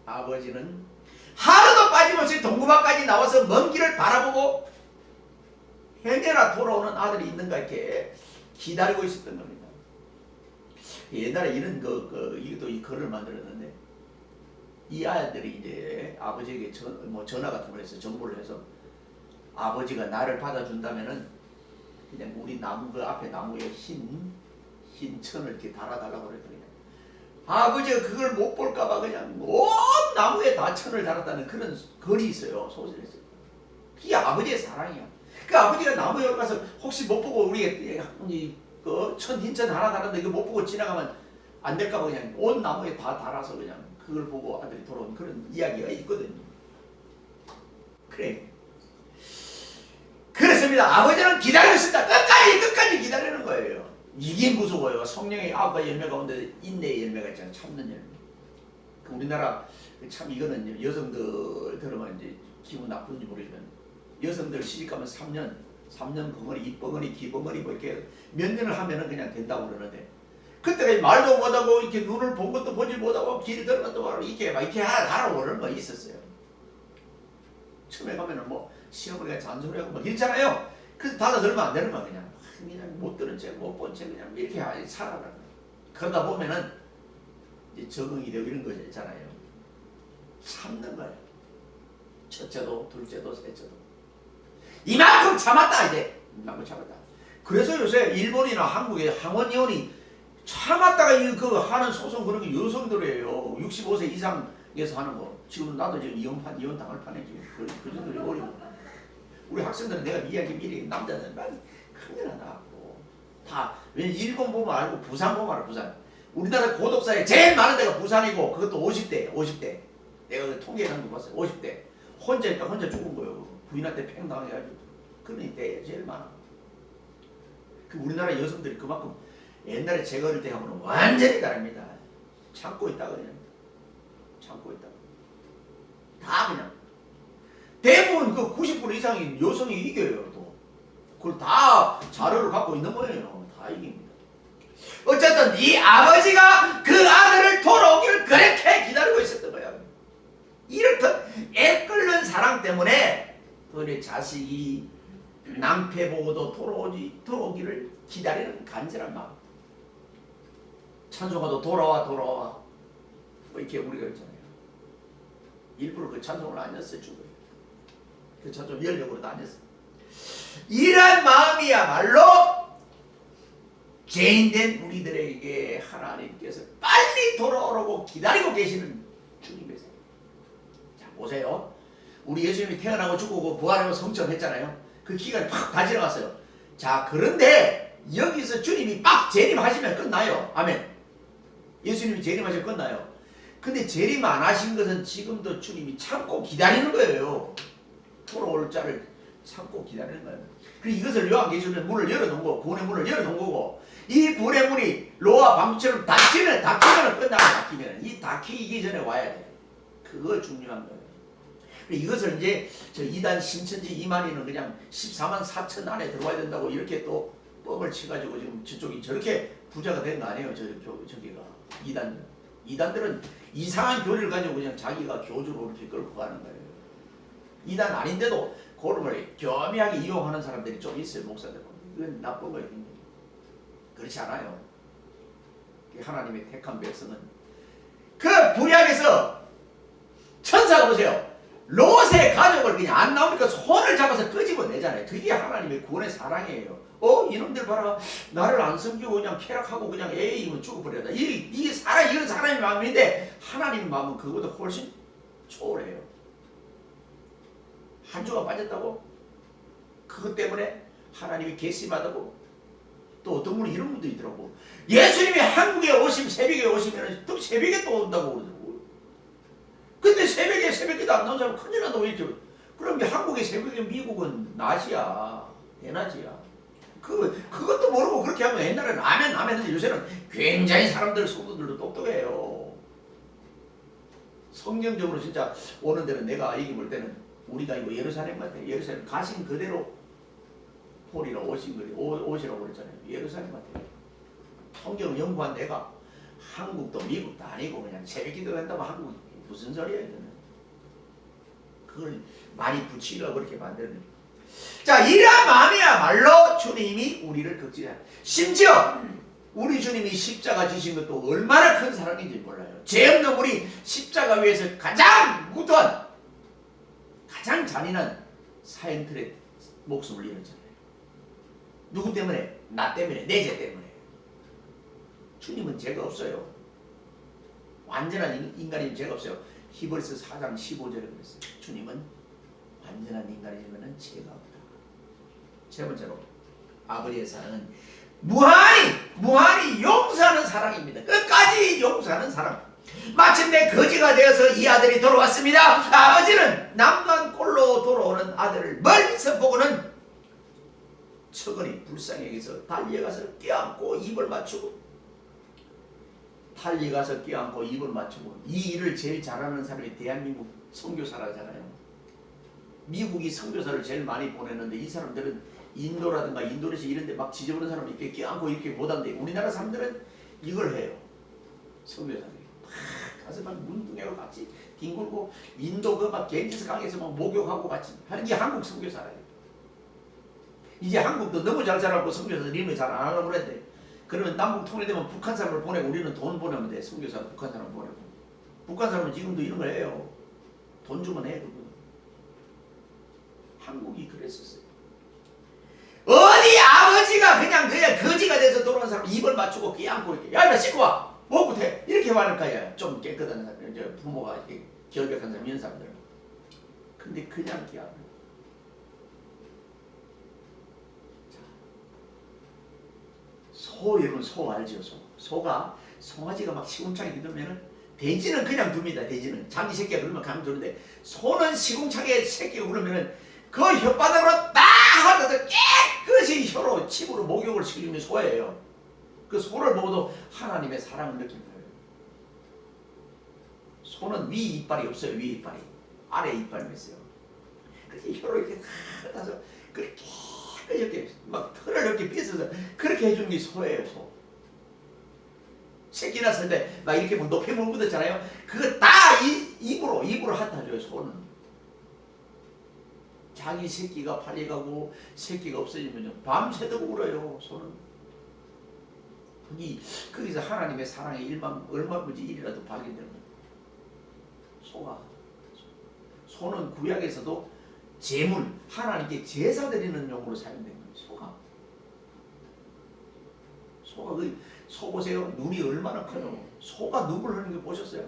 [SPEAKER 1] 아버지는 하루도 빠짐없이 동구방까지 나와서 먼 길을 바라보고 해내라 돌아오는 아들이 있는가 이렇게 기다리고 있었던 겁니다. 옛날에 이런 이것도 이 글을 만들었는데 이 아이들이 이제 아버지에게 전화 같은 걸 해서 정보를 해서 아버지가 나를 받아준다면은 그냥 우리 나무 그 앞에 나무에 흰 천을 이렇게 달아달라고 그랬더니 아버지가 그걸 못 볼까봐 그냥 온 나무에 다 천을 달았다는 그런 글이 있어요. 소설에서. 그게 아버지의 사랑이야. 그 아버지가 나무에 올라가서 혹시 못 보고 우리가 흰천 하나 달았는데 이거 못 보고 지나가면 안 될까봐 그냥 온 나무에 다 달아서 그냥 그걸 보고 아들이 돌아온 그런 이야기가 있거든요. 그래. 그렇습니다. 아버지는 기다리고 있습니다. 끝까지 기다리는 거예요. 이게 무서워요. 성령의 아홉 열매 가운데 인내의 열매가 있잖아요. 참는 열매. 우리나라 참 이거는 여성들 들으면 이제 기분 나쁜지 모르지만 여성들 시집가면 3년 벙어리, 입벙어리, 기벙어리 뭐 이렇게 몇 년을 하면은 그냥 된다고 그러는데 그때가 말도 못하고 이렇게 눈을 본 것도 보지 못하고 길이 들어갔다 말고 이렇게 하라고 그러는 거 있었어요. 처음에 가면은 뭐 시어머니가 잔소리하고 막 이랬잖아요. 그래서 받아들면 안 되는 거야. 그냥 못 들은 채, 못 본 채 그냥 이렇게 살아가는 거야. 그러다 보면은 이제 적응이 되고 이런 거 있잖아요. 참는 거예요. 첫째도, 둘째도, 셋째도. 이만큼 참았다 이제. 이만큼 참았다. 그래서 요새 일본이나 한국의 항원이혼이 참았다가 그 하는 소송 그런 게 여성들이에요. 65세 이상에서 하는 거. 지금 나도 지금 이혼 당할 판에 지금 그 정도로 어려워. 우리 학생들은 내가 이야기 미리 남자들은 막 큰일 나고 다 왜 일본 보면 알고 부산 보면 알아. 부산. 우리나라 고독사에 제일 많은 데가 부산이고 그것도 50대. 내가 그 통계한 거 봤어요. 50대. 혼자 있다 혼자 죽은 거예요. 부인한테 팽당해가지고. 그러니 때에 제일 많아. 그 우리나라 여성들이 그만큼 옛날에 제가 어릴 때 하고는 완전히 다릅니다. 참고 있다 그냥. 참고 있다. 다 그냥. 대부분 그 90% 이상이 여성이 이겨요. 또. 그걸 다 자료를 갖고 있는 거예요. 다 이깁니다. 어쨌든 이 아버지가 그 아들을 돌아오기를 그렇게 기다리고 있었던 거야. 이렇듯 애끓는 사랑 때문에 우리 자식이 낭패 보고도 돌아오기를 기다리는 간절한 마음. 찬송가도 돌아와 뭐 이렇게 우리가 있잖아요. 일부러 그 찬송을 안 했어요. 죽어요. 그 찬송 열력으로도 안 했어요. 이런 마음이야말로 죄인된 우리들에게 하나님께서 빨리 돌아오라고 기다리고 계시는 주님이세요. 자 보세요. 우리 예수님이 태어나고 죽고 부활하고 성천했잖아요. 그 기간이 팍 다 지나갔어요. 자 그런데 여기서 주님이 막 재림하시면 끝나요. 아멘. 예수님이 재림하시면 끝나요. 근데 재림 안 하신 것은 지금도 주님이 참고 기다리는 거예요. 돌아올 자를 참고 기다리는 거예요. 그리고 이것을 요한계시록의 문을 열어놓은 거고 구원의 문을 열어놓은 거고 이 구원의 문이 노아 방주처럼 닫히면 끝나면 이 닫히기 전에 와야 돼. 그거 중요한 거예요. 이것을 이제 저 이단 신천지 이만희는 그냥 14만 4천 안에 들어와야 된다고 이렇게 또 뻥을 치가지고 지금 저쪽이 저렇게 부자가 된 거 아니에요. 저기가 이단들은 이상한 교리를 가지고 그냥 자기가 교주로 이렇게 끌고 가는 거예요. 이단 아닌데도 그런 걸 교묘하게 이용하는 사람들이 좀 있어요. 목사들. 이건 나쁜 거예요. 그렇지 않아요. 하나님의 택한 백성은 그 구약에서 천사가 보세요. 롯의 가족을 그냥 안 나오니까 손을 잡아서 끄집어내잖아요. 그게 하나님의 구원의 사랑이에요. 이놈들 봐라. 나를 안 섬기고 그냥 쾌락하고 그냥 에이 죽어버려라. 이게 이건 사람의 마음인데 하나님의 마음은 그거보다 훨씬 초월해요. 한 주가 빠졌다고? 그것 때문에 하나님이 괘씸하다고? 또 어떤 분은 이런 분도 있더라고. 예수님이 한국에 새벽에 오시면 또 새벽에 또 온다고 그러더라고. 근데 새벽에도 안 나온 사람 큰일 난다고 했죠. 그럼 한국의 새벽에 미국은 낮이야. 대낮이야. 그것도 모르고 그렇게 하면 옛날에는 아멘 했는데 요새는 굉장히 성도들도 똑똑해요. 성경적으로 진짜 오는 데는 내가 얘기 볼 때는 우리가 이거 예루살렘 같아. 예루살렘 가신 그대로 홀이라 오시라고 그랬잖아요. 예루살렘 같아. 성경을 연구한 내가 한국도 미국도 아니고 그냥 새벽 기도 한다고 한국 무슨 소리야 이거는. 그걸 많이 붙이려고 그렇게 만드는. 자 이러한 마음이야말로 주님이 우리를 극진하다. 심지어 우리 주님이 십자가 지신 것도 얼마나 큰 사랑인지 몰라요. 죄 없는 우리 십자가 위에서 가장 무도한, 가장 잔인한 사형틀의 목숨을 잃었잖아요. 누구 때문에? 나 때문에, 내 죄 때문에. 주님은 죄가 없어요. 완전한 인간이면 죄가 없어요. 히브리서 4장 15절에 그랬어요. 주님은 완전한 인간이면 죄가 없다. 세 번째로 아버지의 사랑은 무한히 용서하는 사랑입니다. 끝까지 용서하는 사랑. 마침내 거지가 되어서 이 아들이 돌아왔습니다. 아버지는 남간 꼴로 돌아오는 아들을 멀리서 보고는 처근히 불쌍히 여기서 달려가서 껴안고 입을 맞추고, 달려가서 껴안고 입을 맞추고. 이 일을 제일 잘하는 사람이 대한민국 선교사라잖아요. 미국이 선교사를 제일 많이 보내는데 이 사람들은 인도라든가 인도네시아 이런 데 막 지저분한 사람 이렇게 껴안고 이렇게 못한대. 우리나라 사람들은 이걸 해요. 선교사들이 가서 막 문둥이하고 같이 뒹굴고 인도 그 막 겐지스 강에서 막 목욕하고 같이 하는 게 한국 선교사예요. 이제 한국도 너무 잘 자라고 선교사들 이름이 잘 안 하려고 그랬대. 그러면 남북 통일되면 북한 사람을 보내고 우리는 돈 보내면 돼. 선교사 북한 사람 보내고. 북한 사람은 지금도 이런 걸 해요. 돈 주면 해. 그거. 한국이 그랬었어요. 어디 아버지가 그냥 거지가 돼서 돌아온 사람 입을 맞추고 껴안고 이렇게, 야, 나 씻고 와. 뭐부터 해. 이렇게 말할 거야. 좀 깨끗한 사람, 이제 부모가 이렇게 결백한 사람, 이런 사람들. 근데 그냥 껴안고. 소, 여러분 소 알죠? 소가 송아지가 막 시궁창에 들으면은, 돼지는 그냥 둡니다. 돼지는 자기 새끼가 그러면 가면 두는데, 소는 시궁창에 새끼가 그러면은 그 혓바닥으로 딱 하면서 깨끗이 혀로 침으로 목욕을 시키는 소예요. 그 소를 보고도 하나님의 사랑을 느낀 거예요. 소는 위 이빨이 없어요. 위 이빨이 아래 이빨이 있어요. 그렇게 혀로 이렇게 다 닦아서 그렇게 이렇게 막 털을 이렇게 빗어서 그렇게 해주는 게 소예요. 소. 새끼 났을 때 막 이렇게 뭐 높이 물 묻었잖아요. 그거 다 입으로 핥아줘요. 소는. 자기 새끼가 팔려가고 새끼가 없어지면 밤새도록 울어요. 소는. 거기서 하나님의 사랑의 얼마든지 일이라도 발견되는 거예요. 소는 구약에서도 제물, 하나님께 제사 드리는 용으로 사용된 거예요. 소 보세요. 눈이 얼마나 커요. 소가 눈물 흘리는 거 보셨어요?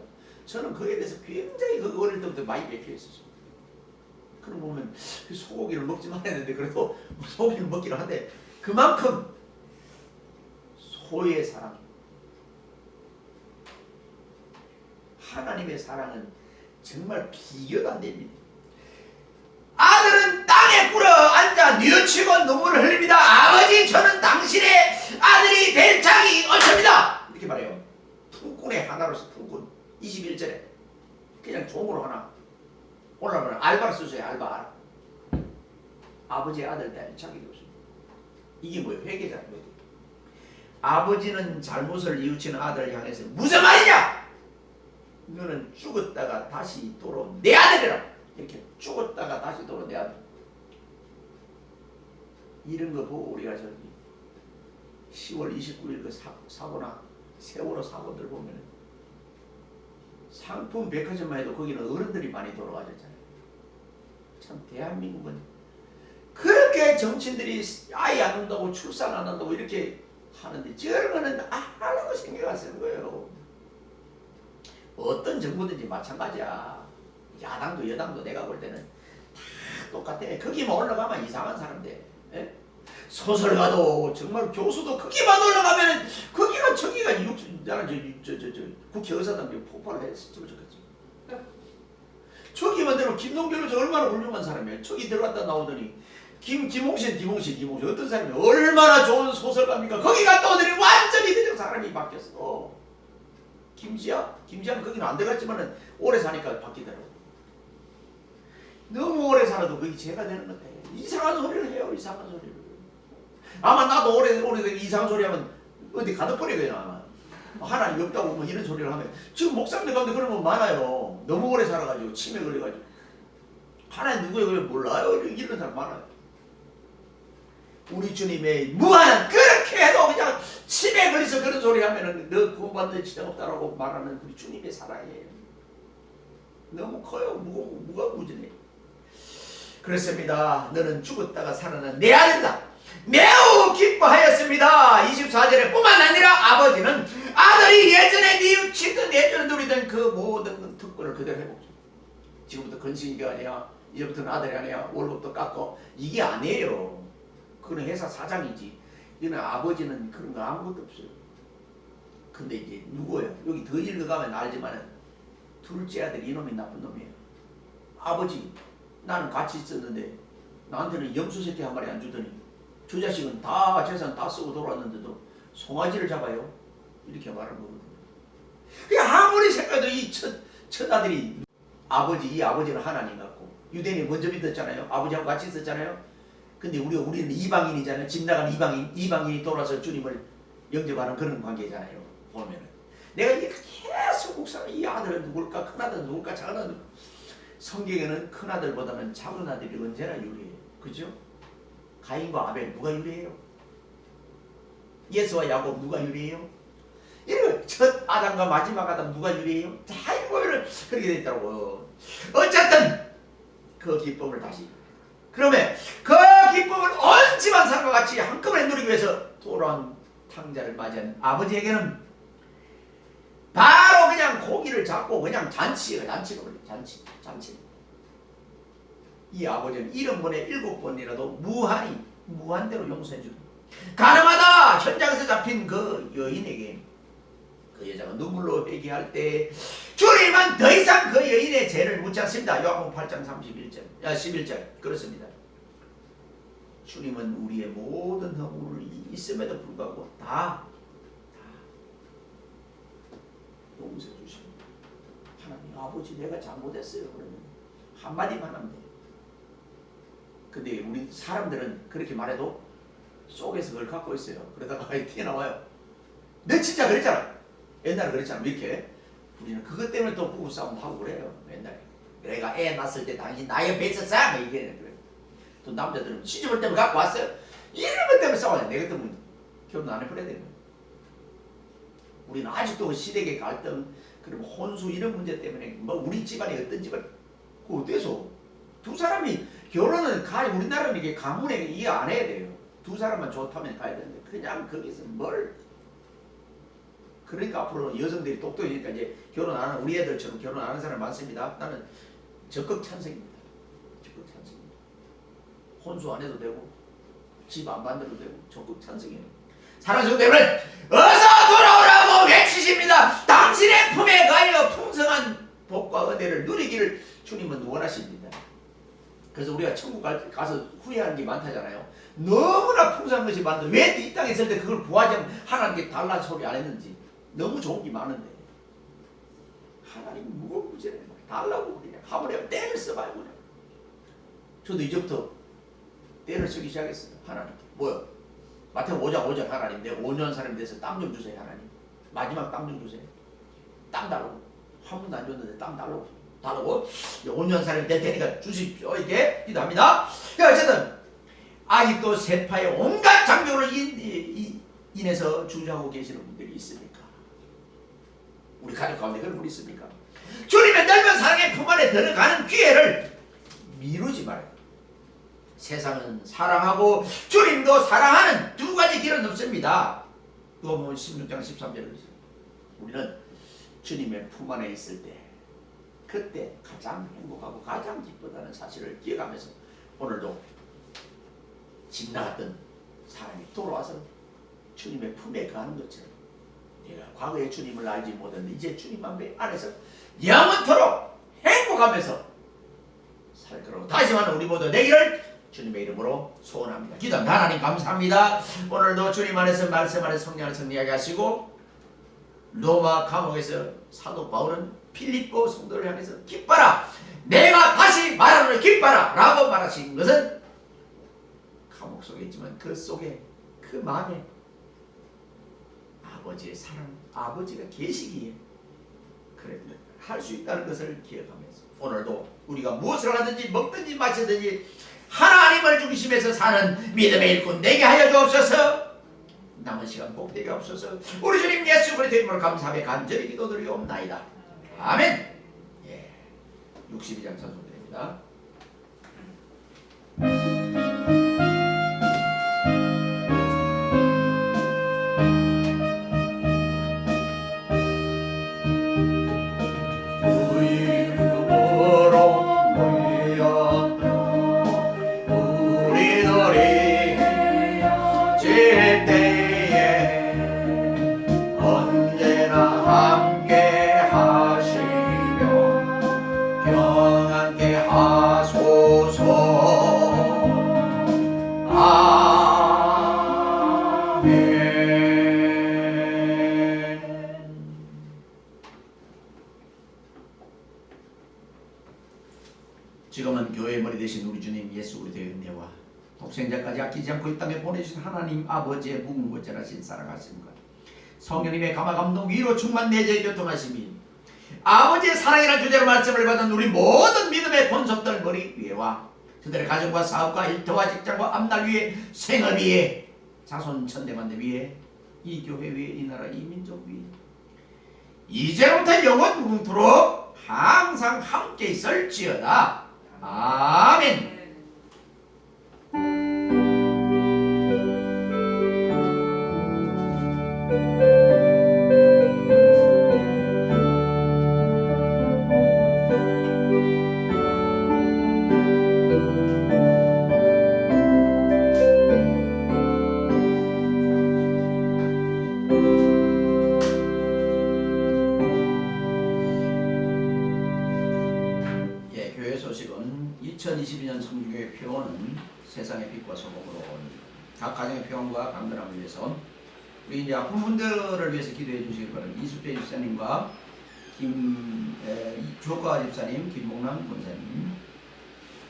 [SPEAKER 1] 저는 그에 대해서 굉장히 어릴 때부터 많이 베껴 있었어요. 그럼 보면 소고기를 먹지 말아야 되는데 그래도 소고기를 먹기를 하는데, 그만큼 소의 사랑, 하나님의 사랑은 정말 비교도 안 됩니다. 아들은 땅에 꿇어 앉아 뉘우치고 눈물을 흘립니다. 아버지, 저는 당신의 아들이 될 장이 없습니다. 이렇게 말해요. 품꾼의 하나로서 품꾼. 21절에 그냥 종으로 하나 올라가면 알바를 쓰세요. 알바. 아버지의 아들 될 자격이 없습니다. 이게 뭐예요? 회개잖아요. 아버지는 잘못을 뉘우치는 아들을 향해서 무슨 말이냐? 너는 죽었다가 다시 돌아온 내 아들이라. 이렇게 죽었다가 다시 돌아온 내 아들. 이런 거 보고 우리가 저기 10월 29일 그 사고나 세월호 사고들 보면 상품 백화점만 해도 거기는 어른들이 많이 돌아가셨잖아요. 참 대한민국은 그렇게 정치인들이 아이 안 온다고 출산 안 한다고 이렇게 하는데 저런 거는 안 하라고 생각 안 쓰는 거예요. 어떤 정부든지 마찬가지야. 야당도 여당도 내가 볼 때는 다 똑같아. 거기만 올라가면 이상한 사람들. 예? 소설가도 정말 교수도 거기만 올라가면 거기가 저기가 나는 저 국회의사당 폭발을 했으면 좋겠어. 저기만 들으면 김동결은 얼마나 훌륭한 사람이에요. 저기 들어갔다 나오더니 김홍신 어떤 사람이 얼마나 좋은 소설가입니까? 거기 갔다 오더니 완전히 그냥 사람이 바뀌었어. 김지아는 거기는 안 들어갔지만은 오래 사니까 바뀌더라고. 너무 오래 살아도 그게 죄가 되는 것 같아. 이상한 소리를 해요. 이상한 소리를. 아마 나도 오래 이상한 소리 하면 어디 가둬버리거든 아마. 하나님 없다고 뭐 이런 소리를 하면. 지금 목사님들 가운데 그런 분 많아요. 너무 오래 살아가지고 치매 걸려가지고. 하나님 누구예요? 몰라요. 이런 사람 많아요. 우리 주님의 무한한, 그렇게 해도 그냥 치매 걸려서 소리 하면은 너 구원받는 지장 없다라고 말하는 우리 주님의 사랑이에요. 너무 커요. 무궁무진해. 그렇습니다. 너는 죽었다가 살아난 내 아들이다. 매우 기뻐하였습니다. 24절에 뿐만 아니라 아버지는 아들이 예전에 뉘우치던 예전에 누리던 그 모든 특권을 그대로 해보죠. 지금부터 건식이가 아니야. 이제부터는 아들이 아니야. 월급도 깎고. 이게 아니에요. 그건 회사 사장이지. 이는 아버지는 그런 거 아무것도 없어요. 근데 이제 누구예요? 여기 더 읽어가면 알지만은 둘째 아들이 이놈이 나쁜 놈이에요. 아버지 나는 같이 있었는데 나한테는 염소 새끼 한 마리 안 주더니 저 자식은 다 재산 다 쓰고 돌아왔는데도 송아지를 잡아요. 이렇게 말하는 거거든요. 아무리 생각해도 이 첫 아들이 이 아버지는 하나님 같고 유대인이 먼저 믿었잖아요. 아버지하고 같이 있었잖아요. 근데 우리는 이방인이잖아요. 집 나간 이방인이 돌아서 주님을 영접하는 그런 관계잖아요. 보면은 내가 이게 계속 묵상하는 이 아들은 누굴까? 큰 아들은 누굴까? 작은 아들은 성경에는 큰 아들보다는 작은 아들이 언제나 유리해요. 그죠? 가인과 아벨 누가 유리해요? 예수와 야곱 누가 유리해요? 이런 첫 아담과 마지막 아담 누가 유리해요? 다 보면은 그렇게 돼 있더라고요. 어쨌든 그 기쁨을 다시 그러면 그 기쁨을 온 집안 사람과 같이 한꺼번에 누리기 위해서 돌아온 탕자를 맞이한 아버지에게는 바로 그냥 고기를 잡고 그냥 잔치예요. 잔치. 이 아버지는 70번에 7번이라도 무한대로 용서해 주고 가늠하다 현장에서 잡힌 그 여인에게 그 여자가 눈물로 회개할 때 주님은 더 이상 그 여인의 죄를 묻지 않습니다. 요한복음 8장 11절 그렇습니다. 주님은 우리의 모든 허물이 있음에도 불구하고 다 용서해 주십니다. 하나님 아버지 내가 잘못했어요. 그러면 한마디만 하면 돼요. 근데 우리 사람들은 그렇게 말해도 속에서 그걸 갖고 있어요. 그러다가 튀어나와요. 너 진짜 그랬잖아. 옛날에 그랬잖아. 이렇게 우리는 그것 때문에 또 부부싸움 하고 그래요. 옛날에 내가 애 낳았을 때 당신 나 옆에 있었어? 이게 그래. 또 남자들은 시집을 때문에 갖고 왔어요. 이런 것 때문에 싸워요. 내가 때문에 결혼 안 해버려야 되는 거예요. 우리는 아직도 시댁의 갈등, 그리고 혼수 이런 문제 때문에 뭐 우리 집안이 어떤 집안 그 어때서 두 사람이 결혼은 우리나라는 이게 가문에 이해 안 해야 돼요. 두 사람만 좋다면 가야 되는데 그냥 거기서 뭘 그러니까 앞으로 여성들이 똑똑해지니까 이제 결혼 안 하는 우리 애들처럼 결혼 안 하는 사람 많습니다. 나는 적극 찬성입니다. 적극 찬성입니다. 혼수 안 해도 되고 집 안 만들어도 되고 적극 찬성이에요. 사랑하는 성도 여러분 어서 돌아오라고 외치십니다. 당신의 품에 가여 풍성한 복과 은혜를 누리기를 주님은 원하십니다. 그래서 우리가 천국 가서 후회하는 게 많다잖아요. 너무나 풍성한 것이 많은데 왜 이 땅에 있을 때 그걸 구하지 않으면 하나님께 달라 소리 안 했는지. 너무 좋은 게 많은데 하나님 무궁무진해. 달라고 그냥 하버려 때를 써봐요. 그냥. 저도 이제부터 때를 쓰기 시작했어요. 하나님께. 뭐요? 마태복음 5장 하나님 내가 5년 사람이 돼서 땅 좀 주세요. 하나님 마지막 땅 좀 주세요. 땅 달라고. 한 번도 안 줬는데 땅 달라고 5년 사람이 될 테니까 주십시오. 이렇게 기도합니다. 어쨌든 아직도 세파의 온갖 장벽으로 인해서 주저하고 계시는 분들이 있습니까? 우리 가족 가운데 그런 분이 있습니까? 주님의 넓은 사랑의 품 안에 들어가는 기회를 미루지 말아요. 세상은 사랑하고 주님도 사랑하는 두 가지 길은 없습니다. 그거 보면 16장 13절에 있어요. 우리는 주님의 품 안에 있을 때 그때 가장 행복하고 가장 기쁘다는 사실을 기억하면서 오늘도 집 나갔던 사람이 돌아와서 주님의 품에 가는 것처럼 내가 과거에 주님을 알지 못했는데 이제 주님 안에서 영원토록 행복하면서 살 거라고 다시 말하는 우리 모두 되기를 주님의 이름으로 소원합니다. 기도합니다. 하나님 감사합니다. 오늘도 주님 안에서 말씀 안에서 성령 안에서 이야기 하시고 로마 감옥에서 사도 바울은 필립보 성도를 향해서 기뻐라 내가 다시 말하노니 기뻐라 라고 말하신 것은 감옥 속에 있지만 그 속에 그 마음에 아버지의 사랑 아버지가 계시기에 그래 할 수 있다는 것을 기억하면서 오늘도 우리가 무엇을 하든지 먹든지 마시든지 하나님을 중심에서 사는 믿음의 일꾼 되게 하여 주옵소서. 남은 시간 복되게 없어서 우리 주님 예수 그리스도의 이름으로 감사하며 간절히 기도드리옵나이다. 아멘. 예, 62장 찬송드립니다. 지금은 교회의 머리 되신 우리 주님 예수 그리스도의 은혜와 독생자까지 아끼지 않고 이 땅에 보내주신 하나님 아버지의 무궁무진하신 사랑하심과 성령님의 감화 감동 위로 충만 내재에 교통하심이 아버지의 사랑이라는 주제로 말씀을 받은 우리 모든 믿음의 본속들 머리 위에와 그들의 가정과 사업과 일터와 직장과 앞날 위에 생업 위에 자손 천대만대 위에 이 교회 위에 이 나라 이 민족 위에 이제부터 영원 무궁토록 항상 함께 있을지어다. 아멘. 예, 교회 소식은 2022년 성교회 표어는 세상의 빛과 소금으로 각 가정의 평안과 강건함을 위해서 우리 이제 아픈 분들을 위해서 기도해 주시길 바랍니다. 이숙재 집사님과 주옥과 집사님, 김봉남 권사님.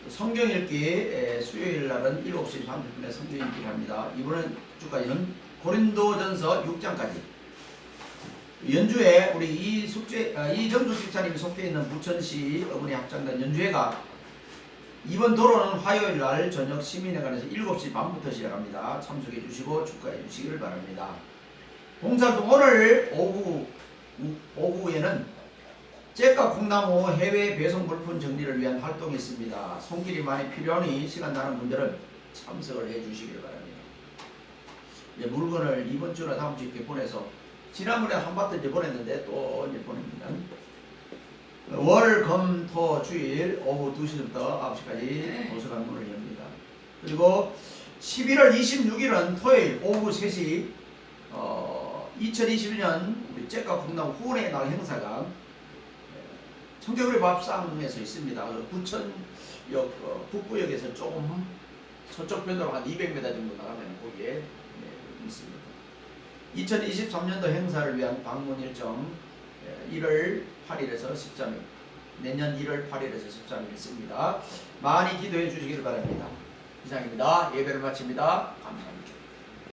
[SPEAKER 1] 성경 읽기 수요일 날은 7시 30분에 성경 읽기를 합니다. 이번 주까지는 고린도전서 6장까지. 연주회 우리 이정주 집사님이 속해 있는 부천시 어머니 합창단 연주회가 이번 도로는 화요일 날 저녁 시민회관에서 7시 반부터 시작합니다. 참석해 주시고 축하해 주시기를 바랍니다. 봉사활동 오늘 오후에는 잭과 콩나무 해외 배송 물품 정리를 위한 활동이 있습니다. 손길이 많이 필요하니 시간 나는 분들은 참석을 해 주시기를 바랍니다. 이제 물건을 이번 주나 다음 주에 보내서 지난번에 한 바트 이제 보냈는데 또 이제 보냅니다. 월, 금, 토, 주일 오후 2시부터 9시까지 도서관 문을 엽니다. 그리고 11월 26일은 토요일 오후 3시 2021년 우리 잭과 콩나무 후원의 날 행사가 청개구리 밥상에서 있습니다. 부천역 북부역에서 조금 서쪽 편으로 한 200m 정도 나가면 거기에 있습니다. 2023년도 행사를 위한 방문 일정 1월 8일에서 13일 내년 1월 8일에서 13일 있습니다. 많이 기도해 주시길 바랍니다. 이상입니다. 예배를 마칩니다. 감사합니다.